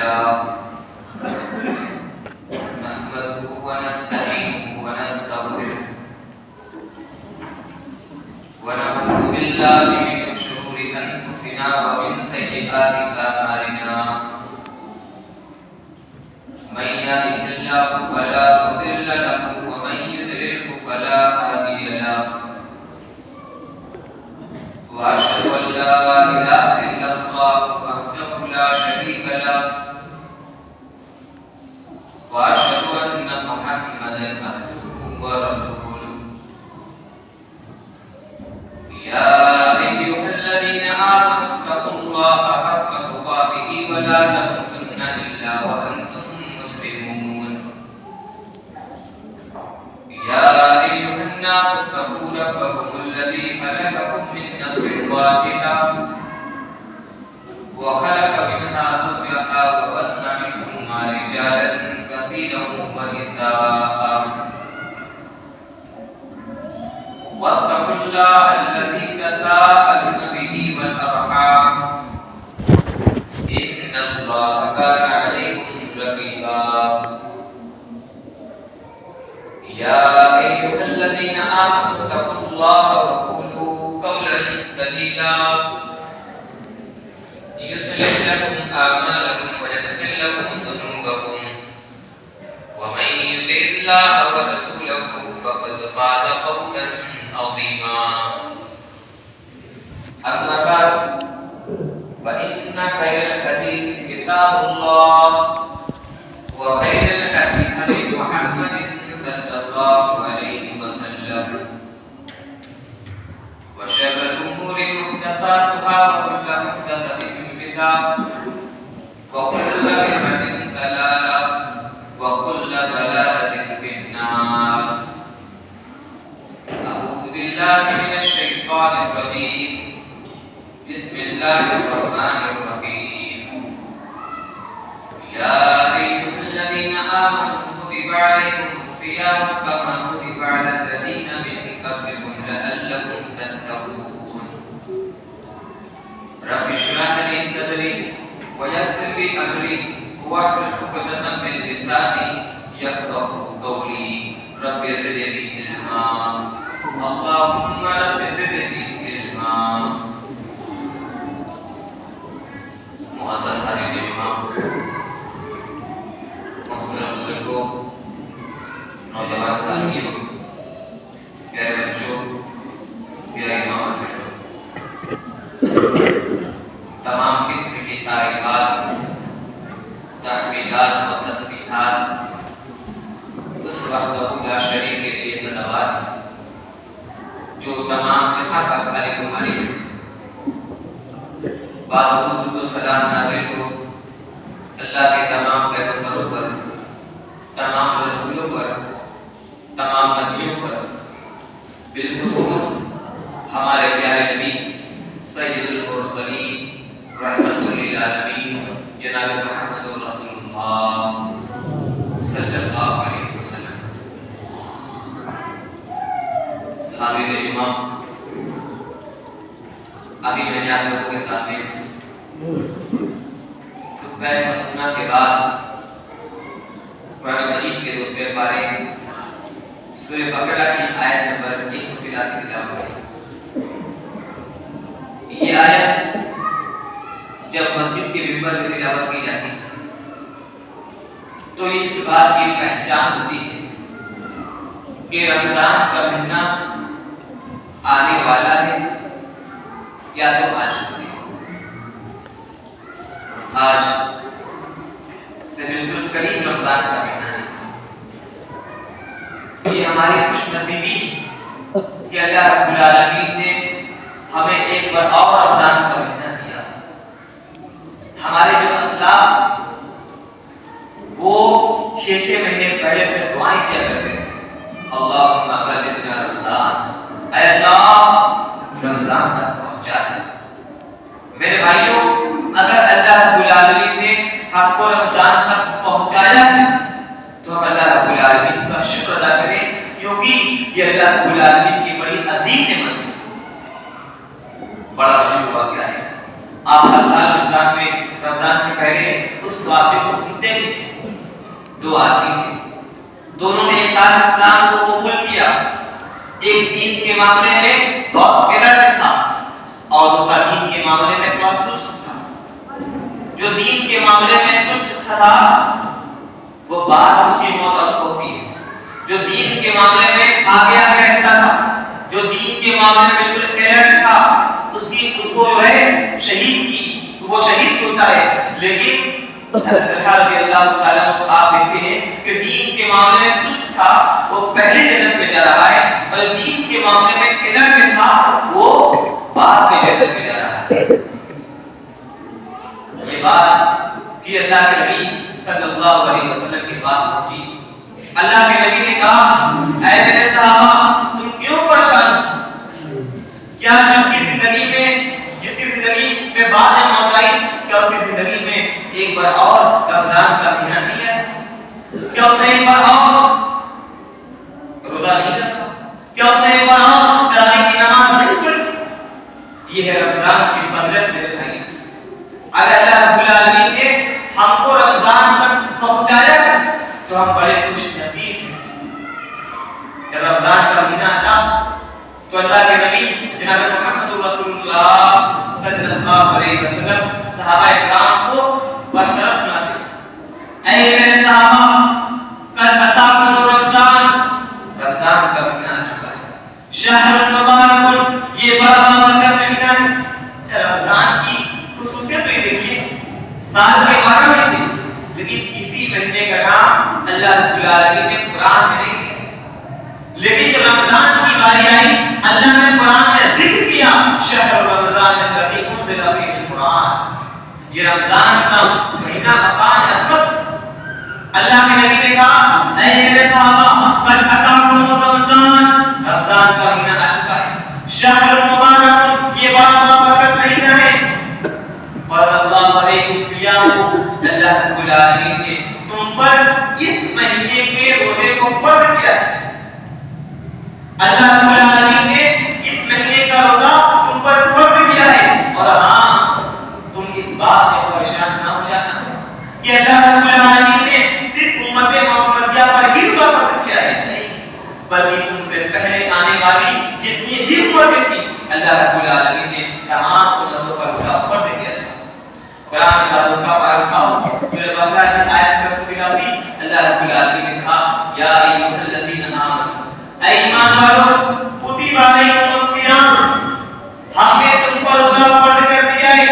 لله نحمده ونستعينه ونستغفره ونعوذ بالله من شرور أنفسنا ومن سيئات أعمالنا من يهده الله فلا مضل له ومن يضلل فلا هادي له وأشهد أن لا إله إلا الله وحده لا شريك له وأشهد أن محمدا عبده ورسوله يا أيها الذين آمنوا اتقوا الله حق تقاته ولا تموتن إلا وأنتم مسلمون يا أيها الناس اتقوا ربكم الذي خلقكم من نفس واحدة وخلق منها زوجها وبث منهما رجالا كثيرا ونساء واتقوا الله الذي تساءلون به والأرحام إن الله كان عليكم رقيبا يا أيها الذين آمنوا اتقوا الله وقولوا قولا سديدا يصلح لكم أعمالكم ويغفر لكم ذنوبكم ومن يطع الله ورسوله فقد فاز فوزا عظيما أما بعد فإن خير الحديث كتاب الله وخير الهدي هدي محمد صلى الله عليه وسلم وشر الأمور محدثاتها وكل محدثة بدعة وكل بدعة ضلالة وكل ضلالة في النار أعوذ بالله من الشيطان الرجيم بسم الله الرحمن الرحيم يا أيها الذين آمنوا كتب عليكم الصيام كما كتب على الذين من قبلكم لعلكم تتقون رب اشرح لي صدري ويسر لي أمري واحلل عقدة من لساني يفقهوا قولي رب زدني علما اللهم رب زدني علما معزز حاضرین اجتماع محترم بزرگوں نوجوان ساتھیوں پیارے بچوں پیارے ماں بہنوں تمام قسم کی تعریفات تحمیدات اور تسبیحات اس وحدہ لا شریک کے لیے صلوات جو تمام جہاں کا خالق و مالک درود و سلام نازل ہو اللہ کے تمام پیغمبروں پر تمام رسولوں پر تمام نبیوں پر بالخصوص ہمارے پیارے نبی سید المرسلین رحمت للعالمین جناب محمد رسول اللہ صلی اللہ علیہ وسلم۔ حاضرین اجتماع، ابھی میں نے آپ لوگوں کے سامنے خطبہ مسنونہ کے بعد قرآن مجید کے دوسرے پارے سورہ بقرہ کی آیت نمبر 183 تلاوت کی۔ یہ آیت جب مسجد کے ممبر سے تلاوت کی جاتی ہے تو اس بات کی پہچان ہوتی ہے کہ رمضان کا مہینہ آنے والا ہے یا تو آ چکے ہیں۔ آج سے بالکل قریب رمضان کا مہینہ ہے۔ یہ ہماری خوش نصیبی کہ اللہ رب العالمین نے ہمیں ایک بار اور رمضان کا مہینہ دیا۔ ہمارے جو اسلاف وہ 6 مہینے پہلے سے دعائیں کیا کرتے تھے، اللہم بلغنا رمضان، اے اللہ رمضان تک پہنچا دے۔ میرے بھائیوں، اگر اللہ رب العالمین نے ہم کو رمضان تک پہنچایا ہے تو ہم اللہ رب العالمین کا شکر ادا کریں، کیونکہ یہ اللہ رب العالمین کی بڑی عظیم نعمت ہے۔ بڑا مشہور واقعہ ہے، آپ ہر سال رمضان کے پہلے اس واقعے کو سنتے تھے. دو آدمی تھے, دونوں نے ایک ساتھ اسلام کو قبول کیا. ایک دین کے معاملے میں بہت الرٹ تھا اور دوسرا دین کے معاملے میں تھوڑا سست تھا. جو دین کے معاملے میں سست تھا وہ بعد اس کی موت ہوتی ہے. جو دین کے معاملے میں آگے آگے رہتا تھا, جو دین کے معاملے میں بالکل الرٹ تھا, اس کو جو ہے شہید کی, وہ شہید ہوتا ہے. لیکن حضرت رضی اللہ تعالیٰ عنہ خواب دیکھتے ہیں کہ دین کے معاملے میں سست تھا, وہ پہلے جنت میں جا رہا ہے, اور دین کے معاملے میں الرٹ تھا, وہ بعد میں جنت میں جا رہا ہے. یہ بات کہ اللہ کے نبی صلی اللہ علیہ وسلم کے پاس پہنچی. اللہ کے نبی نے کہا, اے میرے صحابہ تم کیوں پریشان ہو؟ کیا جس کی زندگی میں بعد میں موت آئی, کیا اس کی زندگی میں ایک بار اور رمضان کا مہینہ نہیں ہے؟ کیا اس نے ایک بار اور روزہ نہیں رکھا؟ کیا اس نے ایک بار اور تراویح کی نماز نہیں پڑھی؟ یہ ہے رمضان کی فضیلت میرے بھائی. اگر اللہ رب العالمین نے ہم کو رمضان تک پہنچایا تو ہم بڑے خوش نصیب ہیں. جب رمضان کا مہینہ تھا تو اللہ کے نبی جناب محمد رسول اللہ صلی اللہ علیہ وسلم صحابہ اکرام کو بشارت سناتے, اے میرے صحابہ قد اتاکم رمضان, رمضان کا مہینہ آ چکا ہے. شہر مبارک, یہ بڑا بابرکت مہینہ ہے. رمضان کی خصوصیت تو یہ دیکھیے, سال کے 12 مہینے تھے, لیکن اسی مہینے کا نام اللہ رب العالمین نے قرآن میں نہیں دیا. لیکن جب رمضان کی باری آئی, اللہ نے قرآن میں ذکر کیا, شہر رمضان الذی انزل فیہ القرآن. یہ رمضان کا مہینہ مقام عظمت. اللہ کے نبی نے کہا, اے میرے صحابہ قد اتاکم رمضان, رمضان کا مہینہ آ چکا ہے. شہر مبارک, یہ بڑا بابرکت مہینہ ہے. اور اللہ علیکم صیام, اللہ رب العالمین نے تم پر اس مہینے کے روزے کو فرض کیا ہے. اللہ رب العالمین نے اس مہینے کا روزہ تم پر فرض کیا ہے. اور ہاں, تم اس بات میں پریشان نہ ہو جانا کہ اللہ رب العالمین نے صرف امت محمدیہ پر ہی روزہ فرض کیا ہے. نہیں, بلکہ تم سے پہلے آنے والی جتنی بھی امتیں تھیں, اللہ رب العالمین نے تمام امتوں پر روزہ فرض کیا ہے. قرآن کا دوسرا پارہ اٹھاؤ, سورہ بقرہ کی آیت 182, اللہ رب العالمین نے کہا, یا ایھا الذین آمنوا, اے ایمان والو, کتب علیکم الصیام, ہم نے تم پر روزہ فرض کر دیا ہے.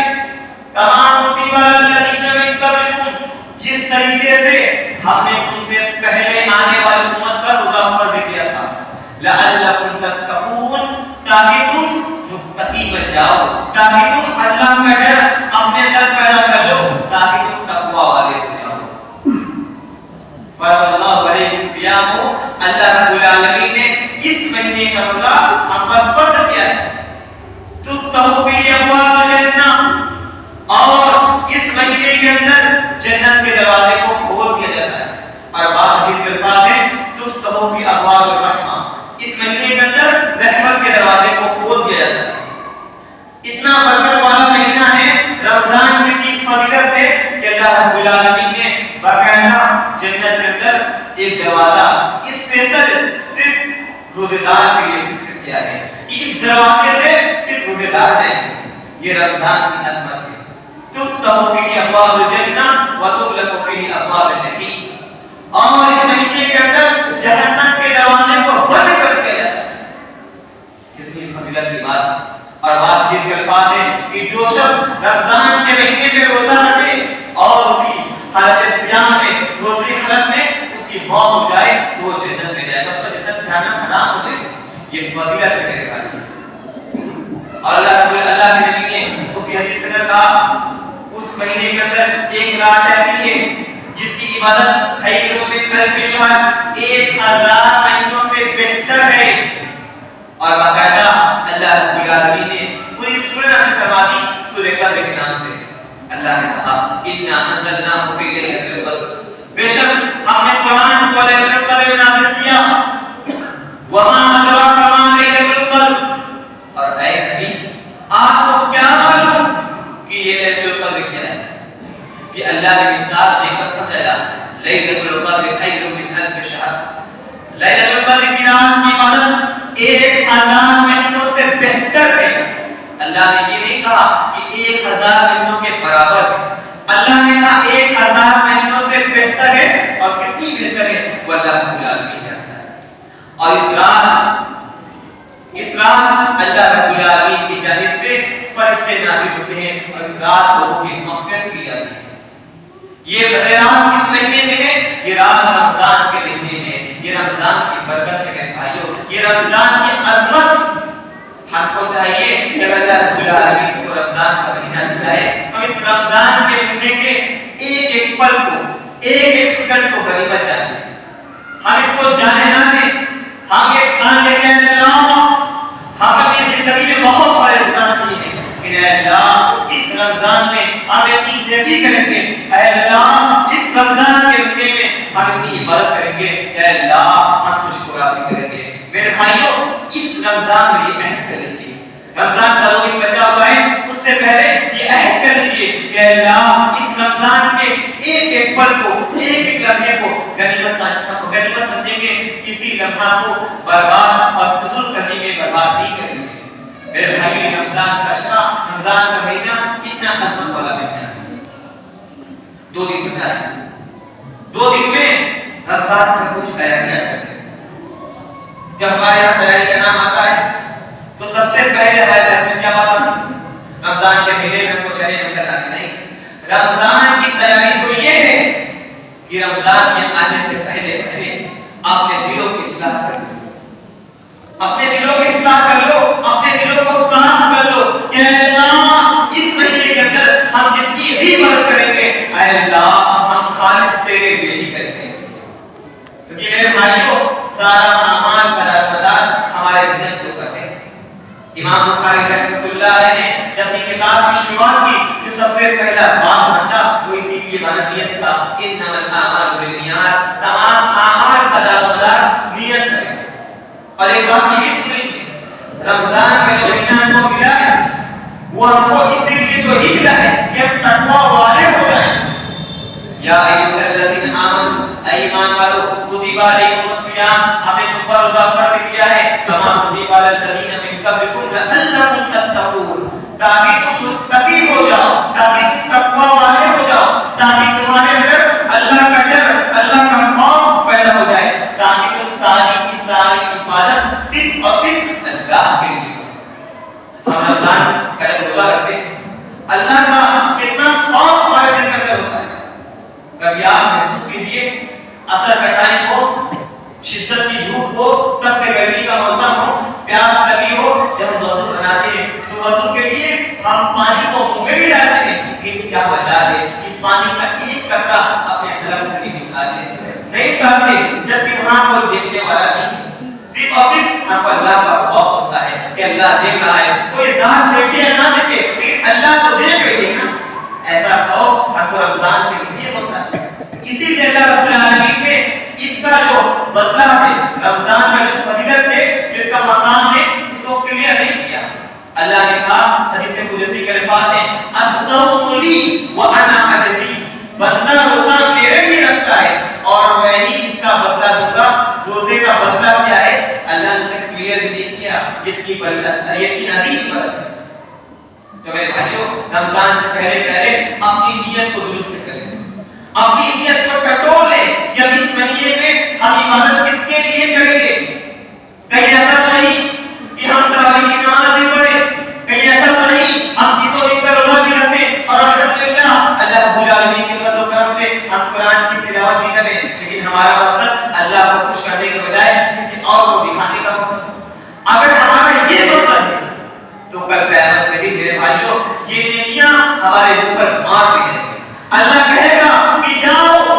کما کتب علی الذین من قبلکم, جس طریقے سے ہم نے تم سے پہلے آنے والی امت پر روزہ فرض کیا تھا. لعلکم تتقون, تاکہ تم متقی بن جاؤ, تاکہ تم اللہ کا ڈر اپنے اندر پیدا کر لو, تاکہ تم تقوی والے ہو جاؤ. فرض اللہ علیکم صیام, اللہ رب العالمین نے اس مہینے کا روزہ ہم پر فرض کیا ہے. تفتح فیہ ابواب الجنہ, اور اس مہینے کے اندر جنت کے دروازے کو کھول دیا جاتا ہے. اور بعض حدیث کے الفاظ ہیں تفتح فی ابواب الرحمہ, اس مہینے کے اندر رحمت کے دروازے کو کھول دیا جاتا ہے. اتنا برکت والا مہینہ ہے رمضان کی فضیلت ہے کہ اللہ رب العالمین نے باقاعدہ جنت کے اندر ایک دروازہ اسپیشل صرف روزے دار کے لیے فکس کیا ہے کہ اس دروازے سے صرف روزے دار جائیں گے. یہ رمضان کی عظمت ہے. تفتح فیہ ابواب الجنہ وتغلق فیہ ابواب الجحیم, اور اس مہینے کے اندر جہنم کے دروازے کو بند کر دیا جاتا ہے. کتنی فضیلت کی بات ہے. اور بات اس کے الفاظ ہے کہ جو شخص رمضان کے مہینے میں روزہ رکھے اور اسی حالت صیام میں, روزی حالت میں اس کی موت ہو جائے تو وہ جنت میں جائے گا, اس کا جنت جانا حرام ہو جائے گا. یہ فضیلت ہے میرے بھائی. اور اللہ کے نبی نے اسی حدیث کے اندر کہا, اس مہینے کے اندر ایک رات ایسی ہے جس کی عبادت خیر من الف شہر, 1000 مہینوں سے بہتر ہے. اور باقاعدہ اللہ رب العالمین نے پوری سورہ نازل فرما دی سورہ قدر کے نام سے. اللہ نے کہا, انا انزلناہ فی لیلۃ القدر, بے شک ہم نے قرآن کو لیلۃ القدر میں نازل کیا. وما ادراک ما لیلۃ القدر, اور اے نبی آپ کو کیا معلوم کہ یہ لیلۃ القدر کیا ہے. کہ اللہ نے آدمی قسم لے لیلۃ القدر خیر من الف شہر، لیلۃ القدر کی رات کی عبادت 1000 مہینوں سے بہتر ہے۔ اللہ نے یہ نہیں کہا کہ 1000 مہینوں کے برابر ہے، اللہ نے کہا 1000 مہینوں سے بہتر ہے، اور کتنی بہتر ہے وہ اللہ رب العالمین جانتا ہے۔ اور اس رات اللہ رب العالمین کی جانب سے فرشتے نازل ہوتے ہیں اور اس رات لوگوں کی مغفرت کی جاتی ہے۔ یہ رات کس مہینے میں ہے؟ یہ رات رمضان کے مہینے میں، یہ رمضان کی برکت ہے میرے بھائیوں، یہ رمضان کی عظمت۔ ہم کو چاہیے کہ اللہ رب العالمین کو رمضان کا مہینہ دیا ہے، ہم اس رمضان کے مہینے کے ایک ایک پل کو، ایک ایک سیکنڈ کو غنیمت جانیں، ہم اس کو جانے نہ دیں۔ ہم یہ ٹھان لے کہ اللہ ہم اپنی زندگی میں بہت سارے گناہ کیے ہیں، کہ اے اللہ اس رمضان میں ہم اتنی نیکی کریں گے، اے اللہ اس رمضان کے مہینے میں ہم اتنی عبادت کریں گے، اے اللہ ہم تجھ کو راضی کریں گے۔ میرے بھائیوں اس رمضان میں یہ عہد کر لیجیے، رمضان کا روز بچا ہوا ہے، اس سے پہلے یہ عہد کر لیجیے کہ اے اللہ اس رمضان کے ایک ایک پل کو، ایک ایک لمحے کو غنیمت سمجھیں گے، کسی لمحہ کو برباد اور فضول خرچی میں برباد نہیں کریں گے۔ میرے بھائی رمضان کا شہر، رمضان کا مہینہ اتنا عظمت والا مہینہ ہے۔ 2 دن بچا ہے، 2 دن میں رمضان کا کچھ تیاریاں کرتے ہیں۔ جب ہمارے یہاں تیاری کا نام آتا ہے تو سب سے پہلے ہمارے ذہن میں کیا بات آتی ہے؟ رمضان کے مہینے میں کچھ چلے نکل آتے نہیں۔ رمضان کی تیاری تو یہ ہے کہ رمضان کے آنے سے پہلے اپنے دلوں کی اصلاح کر لو، اپنے دلوں کی اصلاح کر لو، اپنے دلوں کو صاف کر لو کہ اے اللہ اس مہینے کے اندر ہم جتنی بھی عبادت کریں گے اے اللہ ہم خالص تیرے لیے ہی کریں گے۔ کیونکہ میرے بھائیوں سارا اعمال کا دار ہمارے نیت کو کرتے ہیں۔ امام بخاری رحمۃ اللہ علیہ نے جب اپنی کتاب کی شروعات کی جو سب سے پہلا باب بنتا وہ اسی لیے نیت تھا، انما الاعمال بالنیات، تمام اعمال کا دار نیت ہے۔ اور ایک بات یہ بھی سنیں، رمضان کا جو مہینہ کو ملا ہے وہ ہم کو اسی لیے تو ہی ملا ہے کہ ہم تقویٰ والے ہو جائیں۔ یا ایھا الذین آمنوا، اے ایمان والو، کتب علیکم الصیام، ہم نے تم پر روزہ فرض کیا ہے، کما کتب علی الذین من قبلکم لعلکم تتقون، تاکہ تم متقی ہو جاؤ، تاکہ تم تقویٰ والے ہو جاؤ، تاکہ تمہارے اندر اللہ کا ڈر، اللہ کا خوف پیدا ہو جائے، تاکہ تم ساری کی ساری عبادت صرف اور صرف اللہ کے لیے کرو۔ ہم رمضان کا روزہ رکھتے ہیں، اللہ کا کتنا خوف ہمارے دل کے اندر ہوتا ہے۔ کبھی آپ محسوس کیجئے اثر کا ٹائم ہو، شدت کی دھوپ ہو، سخت گرمی کا موسم ہو، پیاس لگی ہو، جب ہم وضو بناتے ہیں تو وضو کے لیے ہم پانی کو منہ میں بھی ڈالتے ہیں، لیکن کیا بچا دے کہ پانی کا ایک قطرہ اپنے حلق سے نیچے اتار دے، نہیں کرتے جبکہ وہاں کوئی دیکھنے والا نہیں، صرف اور صرف ہم کو اللہ کا خوف ہوتا ہے کہ اللہ دیکھ رہا ہے، کوئی ذات دیکھے یا نہ دیکھے لیکن اللہ کو دیکھ رہی ہے نا۔ ایسا خوف ہم کو رمضان کے لیے ہوتا ہے، اسی لیے اللہ رب العالمین نے اس کا جو بدلہ ہے، رمضان کا جو فضیلت ہے، جس کا مقام ہے، اس کو کلیئر نہیں کیا۔ اللہ نے کہا حدیث قدسی کے الفاظ ہیں الصوم لی وانا اجزی، بندہ روزہ میرے لیے رکھتا ہے اور میں ہی اس کا بدلہ دوں گا۔ روزے کا بدلہ کیا ہے اللہ نے اسے کلیئر نہیں کیا، اتنی بڑی اتنی عظیم بات ہے۔ تو میرے بھائیوں رمضان سے پہلے اپنی نیت کو درست کریں، اپنی نیت کو ٹٹول لیں کہ اب اس مہینے میں ہم عبادت کس کے لیے کریں گے۔ کہیں ایسا تو نہیں کہ ہم تراویح کی نماز بھی پڑھیں، کہیں ایسا تو نہیں ہم کسی دن کا روزہ بھی رکھیں اور الحمدللہ اللہ رب العالمین کے فضل و کرم سے ہم قرآن کی تلاوت بھی کریں، لیکن ہمارا مقصد اللہ کو خوش کرنے کے بجائے کسی اور کو دکھانے کا مقصد۔ اگر ہمارا یہ مقصد ہے تو کل قیامت میں دن میرے بھائیوں یہ نیکیاں ہمارے اوپر مار دی جائیں گی۔ اللہ کہے گا کہ جاؤ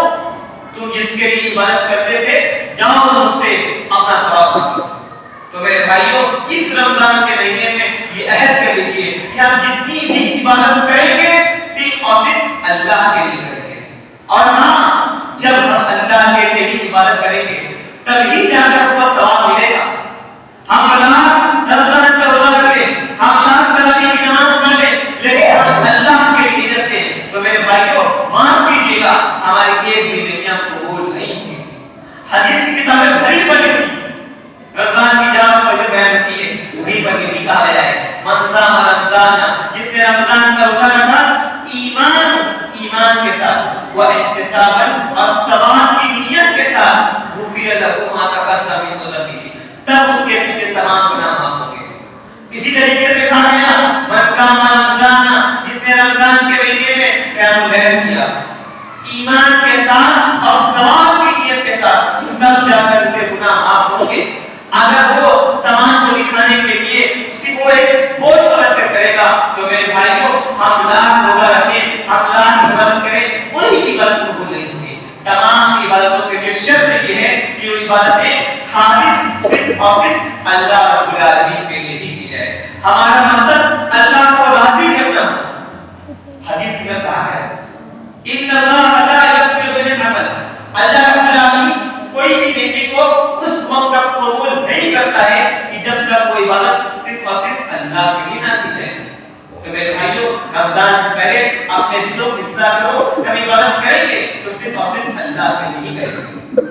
تم جس کے لیے عبادت کرتے تھے جاؤ مجھ سے اپنا ثواب پاؤ۔ تو میرے بھائیوں اس رمضان کے مہینے میں یہ عہد کر لیجیے کہ ہم جتنی بھی عبادت کریں گے صرف اور صرف اللہ کے لیے کریں گے، اور ہاں جب ہم اللہ کے لیے ہی عبادت کریں گے تبھی جا کر وہ ثواب ملے گا۔ ہم رمضان کا روزہ رکھیں، ہم تراویح کی نماز پڑھ لیں، لیکن ہم اللہ کے لیے رکھتے ہیں تو میرے بھائیوں معاف کیجیے گا ساتھ واحتسابا اور ثواب کی نیت کے ساتھ غفر له ما تقدم من ذنبه، تب اس کے پچھلے تمام گناہ معاف ہوں گے. اسی طریقے سے کہا گیا من قام رمضان، جس نے رمضان کے مہینے میں قیام اللیل کیا ایمان کے ساتھ اور ثواب کی نیت کے ساتھ، تب جا کر اس کے گناہ معاف ہوں گے. اگر وہ سماج کو دکھانے کے لیے اسی کو ایک بوجھ سمجھ کر کرے گا تو میرے بھائیوں ہم لاکھ روزہ رکھیں، ہم لاکھ عبادت کریں، کوئی عبادت قبول نہیں ہوگی. تمام عبادتوں کے لیے شرط یہ ہے کہ وہ عبادتیں خالص صرف اور صرف اللہ رب العالمین کے لیے ہی کی جائے. ہمارا مقصد اللہ کو راضی کرنا. حدیث میں کہا ہے ان اللہ لا یغفر بالعمل، اللہ رب العالمین کوئی بھی نیکی کو اس وقت تک قبول نہیں کرتا ہے کہ جب تک وہ عبادت صرف اور صرف اللہ کے لیے نہ کی جائے. تو میرے بھائیوں رمضان سے پہلے اپنے دلوں کو اصلاح کرو. جب عبادت کریں گے تو صرف اور صرف اللہ کے لیے ہی کریں گے.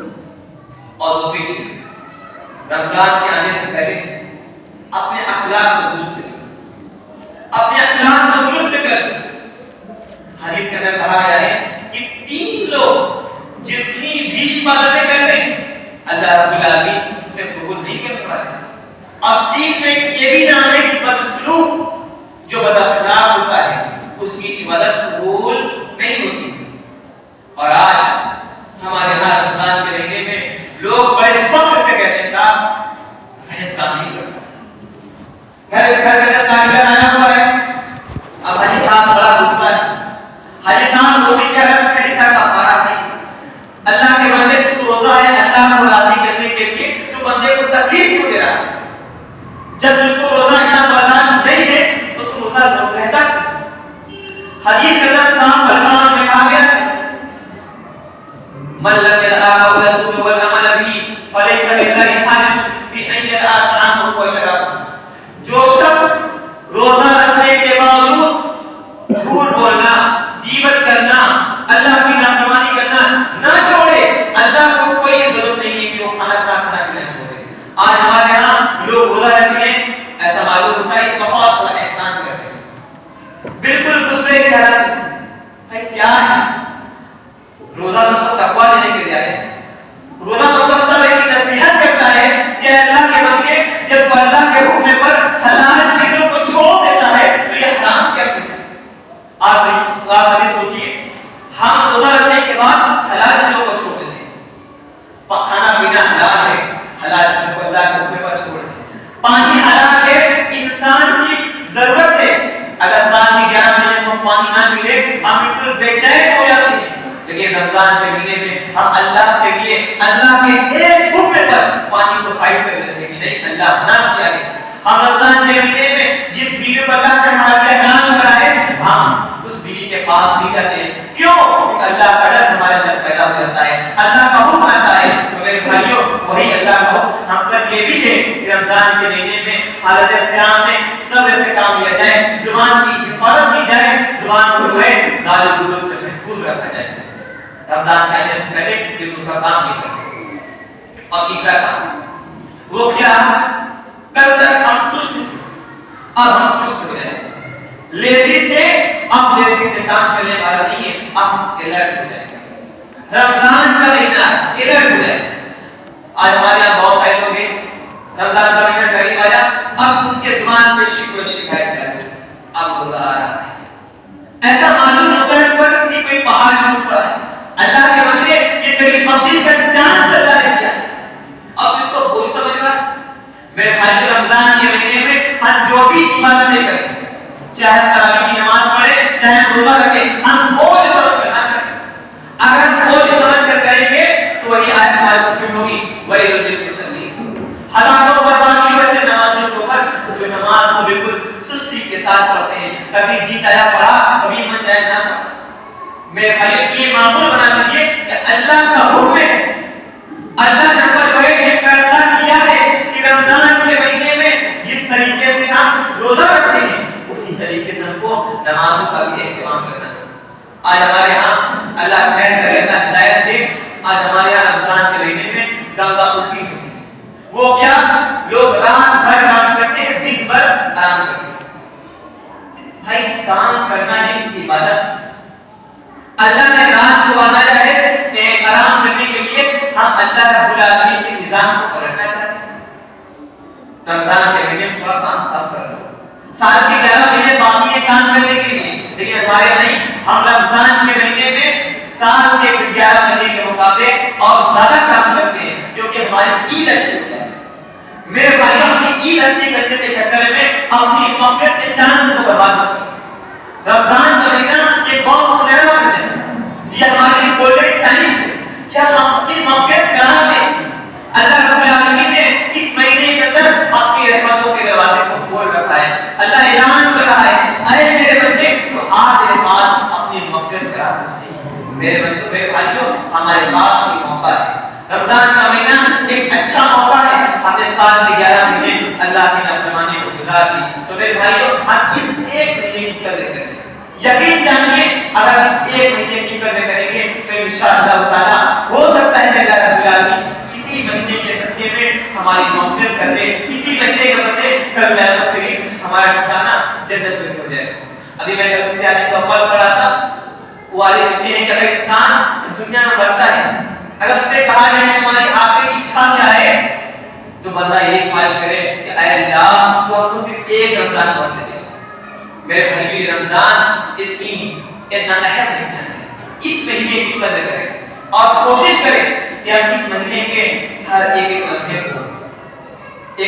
اور دوسری چیز رمضان کے آنے سے پہلے اپنے اخلاق کو درست کریں، اپنے اخلاق کو درست کریں. حدیث کے اندر کہا گیا ہے کہ 3 لوگ جتنی بھی عبادتیں کرتے ہیں اللہ رب العالمین اسے قبول نہیں کر پاتے. اور 3 میں یہ بھی نام ہے کہ بدسلوک جو بد اخلاق ہوتا ہے اس کی عبادت قبول نہیں ہوتی. اور آج ہمارے یہاں رمضان کے مہینے میں لوگ بڑے فخر سے کہتے ہیں صاحب صحت کام نہیں کرتا، گھر گھر طالبان آیا ہوا ہے. اب حاجی صاحب بڑا غصہ ہے. حاجی صاحب روزے کیا کرتے ہیں سر کا پارا نہیں. اللہ کے بندے تو روزہ ہے اللہ کو راضی کرنے کے لیے، تو بندے کو تکلیف کیوں دے رہا ہے؟ جب جس کو روزہ اتنا برداشت نہیں ہے تو تو روزہ رہتا. حدیث کے اندر صاحب فرمان میں کہا گیا من لم يدع قول الزور والعمل به فليس لله حاجة بأن يدع طعامه وشرابه. جو شخص روزہ رکھنے کے باوجود جھوٹ بولنا، غیبت کرنا، اللہ کی نافرمانی کرنا نہ چھوڑے، اللہ کو کوئی ضرورت نہیں ہے کہ وہ کھانا بھی نہ چھوڑے. آج ہمارے یہاں لوگ روزہ رکھتے ہیں، ایسا معلوم ہوتا ہے بہت بڑا احسان کر رہے ہیں، بالکل دوسرے کی حالت ہے. کیا ہے روزہ تو تقویٰ دینے کے لیے آئے ہیں. روزہ تو بس سب ایک نصیحت کرتا ہے کہ اللہ کے بندے جب اللہ کے حکم پر حلال چیزوں کو چھوڑ دیتا ہے تو یہ حرام کیسے ہے؟ آپ سوچیے ہم روزہ رکھنے کے بعد حلال چیزوں کو چھوڑ دیتے ہیں. کھانا پینا حلال ہے، حلال چیزوں کو اللہ کے حکم پر چھوڑ دیتے ہیں. پانی حلال ہے، انسان کی ضرورت ہے. اگر سال میں 11 مہینے کو پانی نہ ملے ہم بالکل بے چین ہو جاتے ہیں. لیکن رمضان کے مہینے میں ہم اللہ کے لیے اللہ کے ایک حکم پر پانی کو سائڈ کر دیتے ہیں کہ نہیں اللہ منع کیا ہے. ہم رمضان کے مہینے میں جس بیوی پر اللہ کا حرام کرا ہے ہم اس بیوی کے پاس نہیں جاتے ہیں. کیوں؟ اللہ کا ڈر ہمارے اندر پیدا ہو جاتا ہے، اللہ کا حکم آتا ہے. تو میرے بھائیوں وہی اللہ کا حکم ہم پر یہ بھی ہے کہ رمضان کے مہینے میں حالت صیام میں صبر سے کام لیا جائے، زبان کی حفاظت کی جائے، زبان کو جو ہے گال گلوچ سے محفوظ رکھا جائے. رمضان کے آنے سے پہلے یہ دوسرا کام نہیں کرتے. اور تیسرا کام وہ کیا؟ کل تک ہم سست تھے اب ہم چست ہو جائیں. لیزی تھے اب لیزی سے کام چلنے والا نہیں ہے، اب ہم الرٹ ہو جائیں. رمضان کا مہینہ الرٹ ہو جائے. آج ہمارے یہاں بہت سارے لوگ ہیں رمضان کا مہینہ قریب آیا اب ان کے زبان پہ شکوہ شکایت چل رہی اب روزہ آ رہا ہے. ایسا معلوم ہوتا ہے پر کسی کوئی پہاڑ ٹوٹ پڑا ہے. اللہ کے بندے یہ تیری بخشش کا چانس اللہ نے دیا، اب اس کو بوجھ سمجھ رہا. میرے بھائی رمضان کے مہینے میں ہم جو بھی عبادتیں کریں، چاہے تراویح کی نماز پڑھے چاہے روزہ رکھے، ہم بوجھ سمجھ کر نہ کریں. اگر ہم بوجھ سمجھ کر کریں گے تو وہی آیت ہمارے اوپر ہوگی ویل للمصلین. ہزاروں بربادی ہوتے نمازیوں کے اوپر جو نماز کو بالکل سستی کے ساتھ پڑھتے ہیں، کبھی جی چاہے پڑھا کبھی من چاہے نہ پڑھا. میرے بھائی یہ معمول بنا دیجیے کہ اللہ کا حکم ہے، اللہ نے ہم پر ایک فیصلہ کیا ہے کہ رمضان کے مہینے میں جس طریقے سے ہم روزہ رکھتے ہیں اسی طریقے سے ہم کو نمازوں کا بھی اہتمام کرنا ہے. آج ہمارے یہاں اللہ خیر کرے، اللہ ہدایت دے، آج ہمارے یہاں رمضان کے مہینے میں گنگا الٹی ہوتی ہے. وہ کیا؟ لوگ رات بھر کام کرتے ہیں، دن بھر آرام کرتے ہیں. بھائی کام کرنا ہے عبادت. اللہ نے کو آنا ہے آرام کرنے کے لیے ہم اللہ رب العالمین کے نظام کو پلٹنا چاہتے ہیں. رمضان کے مہینے میں تھوڑا کام کم کر لو. سال کے 11 مہینے باقی ہے کام کرنے کے لیے, لیکن ہمارے نہیں, ہم رمضان کے مہینے میں سال کے 11 مہینے کے مقابلے اور زیادہ کام کرتے ہیں, کیونکہ ہماری عید اچھی ہوتی ہے. میرے بھائیوں, اپنی عید اچھی کرنے کے چکر میں اپنی مغفرت کے چانس کو برباد کرتے ہیں. رمضان کا مہینہ یہ بہت سنہرا مہینہ ہے, یہ ہمارے لیے گولڈن ٹائم ہے کہ ہم اپنی مغفرت کرا دیں. اللہ رب العالمین نے اس مہینے کے اندر اپنی رحمتوں کے دروازے کو کھول رکھا ہے. اللہ اعلان کر رہا ہے, اے میرے بندے تو آج میرے پاس اپنی مغفرت کرا دے. میرے بندوں, میرے بھائیوں, ہمارے پاس کوئی موقع ہے. رمضان کا مہینہ ایک اچھا موقع ہے. ہم نے سال کے 11 مہینے اللہ کی نافرمانی کو گزار دی, تو میرے بھائیوں ہم اس ایک مہینے کی قدر کریں. یقین جانیے اگر اس ایک مہینے کی قدر کریں گے تو انشاءاللہ تعالی ہو سکتا ہے کہ اللہ رب العالمین اسی مہینے کے صدقے میں ہماری مغفرت کر دے. اسی مہینے کے بدلے کل قیامت کے دن ہمارا ٹھکانہ جنت میں ہو جائے. ابھی میں کل سے آدمی کو اول پڑھا تھا, وہ والے کہتے ہیں کہ اگر انسان دنیا میں مرتا ہے, اگر اس سے کہا جائے تمہاری آخری اچھا کیا ہے, تو بندہ یہ خواہش کرے کہ اے اللہ تو ہم کو صرف ایک رمضان اور دے دے. میرے بھائیو, یہ رمضان اتنا اہم مہینہ ہے. اس مہینے کی قدر کریں اور کوشش کریں کہ ہم اس مہینے کے ہر ایک لمحے کو جو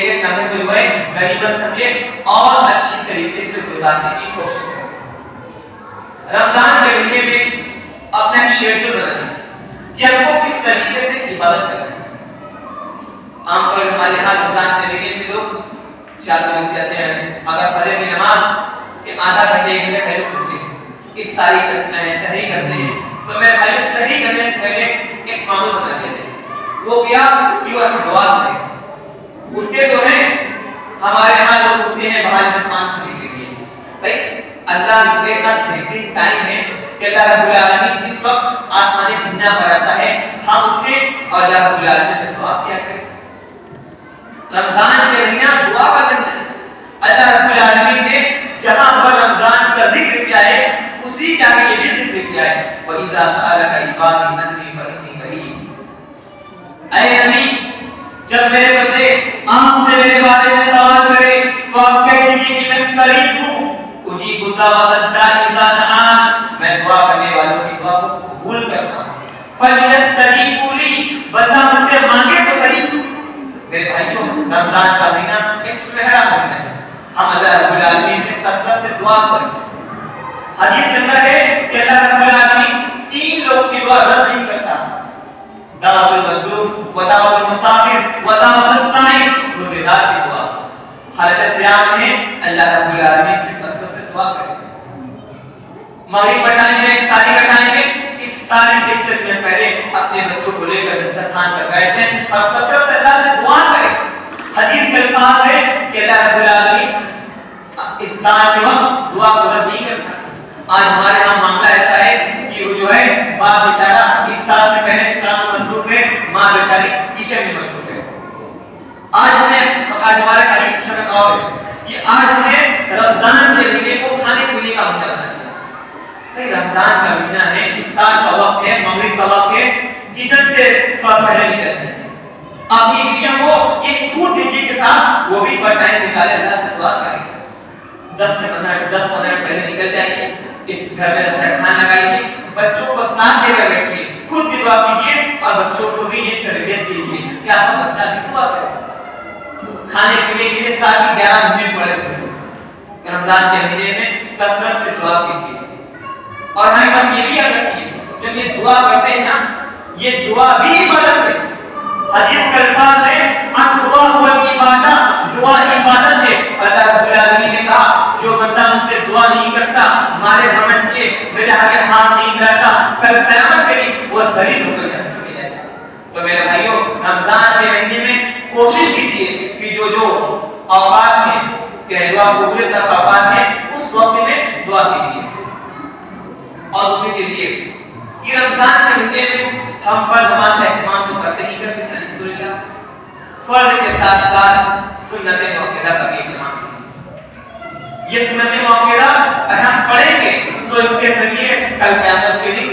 ہے غنیمت سمجھیں اور اچھی طریقے سے گزارنے کی کوشش کریں. رمضان کے مہینے میں اپنا ایک شیڈول بنا لیجیے کہ ہم کو کس طریقے سے عبادت کرنا ہے. عام طور پر ہمارے یہاں رمضان کے مہینے میں لوگ 4 بجے کہتے ہیں اگر فجر کی نماز کے آدھا گھنٹے ایک گھنٹے پہلے اٹھتے ہیں, افطاری کرتے ہیں, سحری کرتے ہیں. تو میں بھائی سحری کرنے سے پہلے ایک معمول بنا لیتے ہیں. وہ کیا کہ وہ دعا کریں. اٹھتے تو ہیں, ہمارے یہاں لوگ اٹھتے ہیں باہر مہمان خانے کے لیے. بھائی اللہ کے کا بہترین ٹائم ہے کہ اللہ رب العالمین جس وقت آسمان دنیا پر آتا ہے ہم اٹھیں اور اللہ رب العالمین سے دعا کیا کریں. رمضان کے مہینہ دعا کا مہینہ ہے. اللہ رب العالمین نے جہاں پر رمضان کا ذکر کیا ہے اسی کے آگے یہ بھی ذکر کیا ہے, وَإِذَا سَأَلَكَ عِبَادِي عَنِّي فَإِنِّي قَرِيبٌ. اے نبی, جب میرے بندے آپ سے میرے بارے میں سوال کریں تو آپ کہہ دیجئے کہ میں قریب ہوں, اجیب دعوت الداعی اذا دعان, میں دعا کرنے والوں کی دعا کو قبول کرتا ہوں. فَلْيَسْتَجِیبُوا لِی, بندہ مجھ سے مانگے تو صحیح. میرے بھائیوں, رمضان کا مہینہ ایک سنہرا مہینہ ہے. ہم اللہ رب العالمین سے کثرت سے دعا کریں. حدیث کے اندر ہے کہ اللہ رب العالمین 3 لوگ کی دعا رد نہیں کرتا, دعوت المظلوم و دعوت المسافر و دعوت الصائم, روزے دار کی دعا. حالت صیام میں اللہ رب العالمین سے کثرت سے دعا کریں. مغرب کا ٹائم ہے, افطاری کا ٹائم ہے, افطاری کے چند منٹ پہلے اپنے بچوں کو لے کر دسترخوان پر بیٹھیں اور کثرت سے اللہ سے دعا کریں. حدیث کے الفاظ ہے کہ اللہ رب العالمین افطار کے وقت دعا کو رد نہیں کرتا. آج ہمارے یہاں معاملہ ایسا ہے کہ وہ جو ہے باپ بیچارہ افطار سے پہلے کام مصروف ہے, ماں بیچاری کچن میں مصروف ہے. آج ہمارے حدیث میں کہا ہے کہ آج ہم نے رمضان کے مہینے کو کھانے پینے کا مہینہ بنا دیا. رمضان کا مہینہ ہے, افطار کا وقت ہے, مغرب کا وقت ہے, کچن سے پہلے نکلتے ہیں. اپنی بیویوں کو یہ چھوٹ دیجیے کے ساتھ وہ بھی پر ٹائم نکالے, اللہ سے دعا کریں. 10-15 منٹ پہلے نکل جائیے, اس گھر میں دسترخوان لگائیے, بچوں کو ساتھ لے کر بیٹھیے, خود بھی دعا کیجیے اور بچوں کو بھی یہ تربیت دیجیے کہ آپ کا بچہ بھی دعا کرے. کھانے پینے کے لیے 11 مہینے پڑے ہوئے, رمضان کے مہینے میں کثرت سے دعا کیجیے. اور ہمیں بات یہ بھی یاد رکھیے, جب یہ دعا کرتے ہیں نا, یہ دعا بھی عبادت ہے. حدیث کا الفاظ ہے دعا هو العبادہ, دعا عبادت ہے. اللہ رب العالمین نے کہا جو بندہ مجھ سے دعا نہیں کرتا, مارے گھمنڈ کے میرے آگے ہاتھ نہیں پھیلاتا, کل قیامت کے دن وہ ذلیل ہو کر جہنم میں جائے گا. تو میرے بھائیوں, رمضان کے مہینے میں کوشش کیجیے کہ جو اوقات ہیں کہ دعا قبول کا اوقات ہیں اس وقت میں دعا کیجیے. اور دوسری چیز یہ رمضان کے مہینے میں ہم فرض نماز کا اہتمام تو کرتے ہی کرتے ہیں الحمدللہ, فرض کے ساتھ ساتھ سنت موقعہ کا بھی اہتمام کریں. یہ سنت موقعہ اگر ہم پڑھیں گے تو اس کے ذریعے کل قیامت کے دن